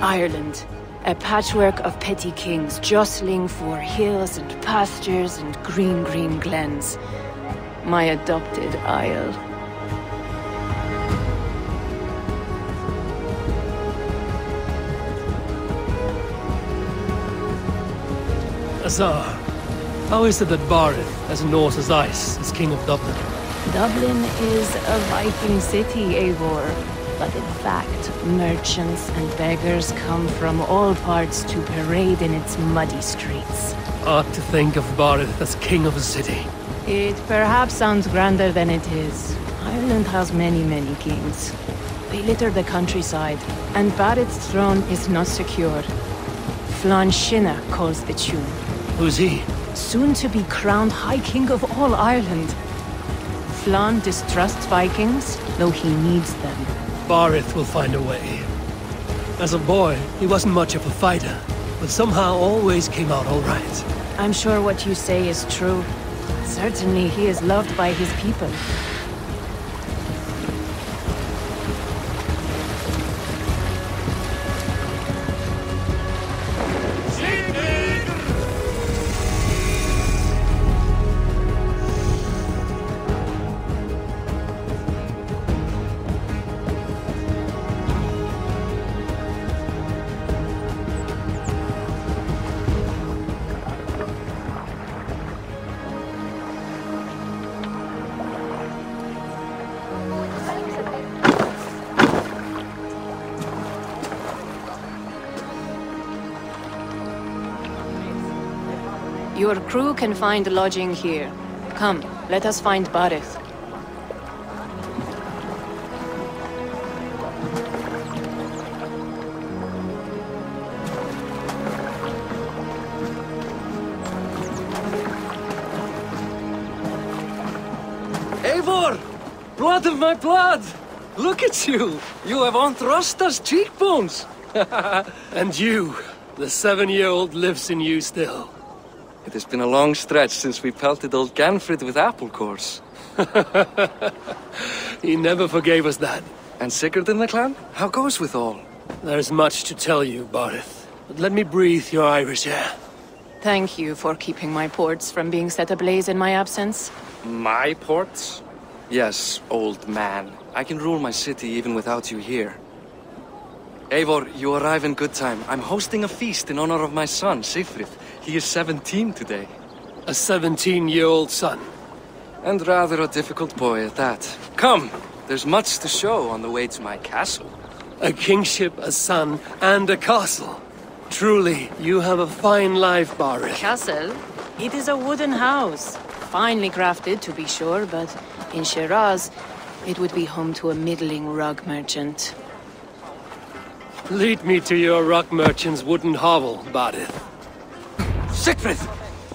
Ireland. A patchwork of petty kings jostling for hills and pastures and green glens. My adopted isle. Azar, how is it that Barith, as Norse as ice, is king of Dublin? Dublin is a Viking city, Eivor. But in fact, merchants and beggars come from all parts to parade in its muddy streets. Odd to think of Barith as king of a city. It perhaps sounds grander than it is. Ireland has many kings. They litter the countryside, and Barith's throne is not secure. Flann Sinna calls the tune. Who's he? Soon to be crowned High King of all Ireland. Flann distrusts Vikings, though he needs them. Barith will find a way. As a boy, he wasn't much of a fighter, but somehow always came out all right. I'm sure what you say is true. Certainly he is loved by his people. Your crew can find lodging here. Come, let us find Barith. Eivor! Blood of my blood! Look at you! You have Aunt Rosta's cheekbones! And you, the 7-year-old lives in you still. It has been a long stretch since we pelted old Ganfrid with apple cores. He never forgave us that. And Sigurd in the clan? How goes with all? There's much to tell you, Barith. But let me breathe your Irish air. Thank you for keeping my ports from being set ablaze in my absence. My ports? Yes, old man. I can rule my city even without you here. Eivor, you arrive in good time. I'm hosting a feast in honor of my son, Sigfrid. He is 17 today. A 17-year-old son. And rather a difficult boy at that. Come, there's much to show on the way to my castle. A kingship, a son, and a castle. Truly, you have a fine life, Barith. Castle? It is a wooden house. Finely crafted, to be sure, but in Shiraz, it would be home to a middling rug merchant. Lead me to your rock merchant's wooden hovel, Barith. Sigfrid!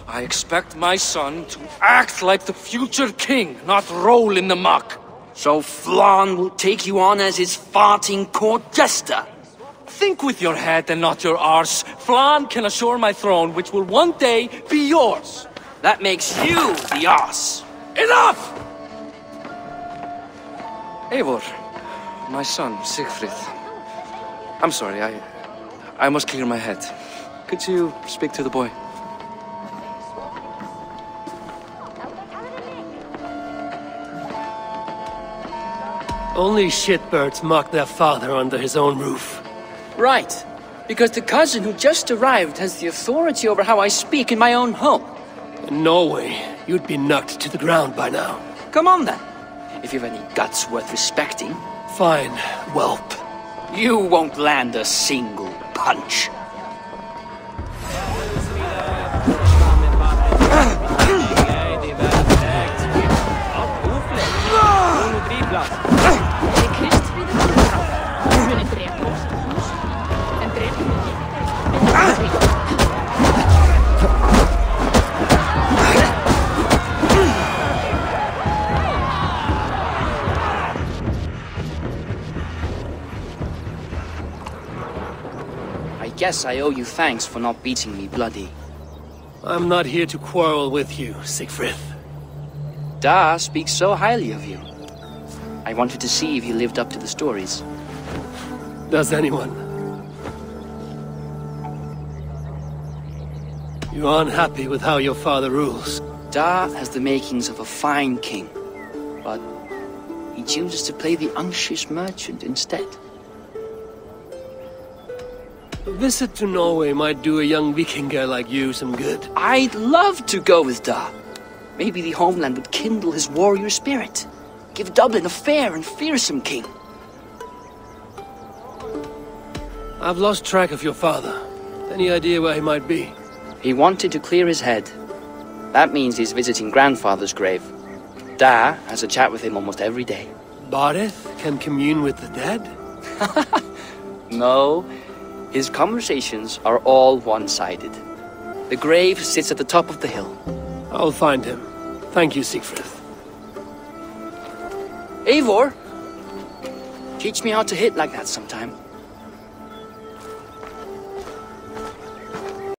I expect my son to act like the future king, not roll in the muck. So Flann will take you on as his farting court jester? Think with your head and not your arse. Flann can assure my throne, which will one day be yours. That makes you the arse. Enough! Eivor, my son, Sigfrid. I'm sorry, I must clear my head. Could you speak to the boy? Only shitbirds mock their father under his own roof. Right. Because the cousin who just arrived has the authority over how I speak in my own home. In Norway, you'd be knocked to the ground by now. Come on then. If you've any guts worth respecting. Fine, whelp. You won't land a single punch. I guess I owe you thanks for not beating me bloody. I'm not here to quarrel with you, Sigfrid. Da speaks so highly of you. I wanted to see if you lived up to the stories. Does anyone? You aren't happy with how your father rules. Da has the makings of a fine king, but he chooses to play the unctuous merchant instead. A visit to Norway might do a young Viking girl like you some good. I'd love to go with Da. Maybe the homeland would kindle his warrior spirit. Give Dublin a fair and fearsome king. I've lost track of your father. Any idea where he might be? He wanted to clear his head. That means he's visiting grandfather's grave. Da has a chat with him almost every day. Barith can commune with the dead? No, his conversations are all one-sided. The grave sits at the top of the hill. I'll find him. Thank you, Siegfried. Eivor! Teach me how to hit like that sometime.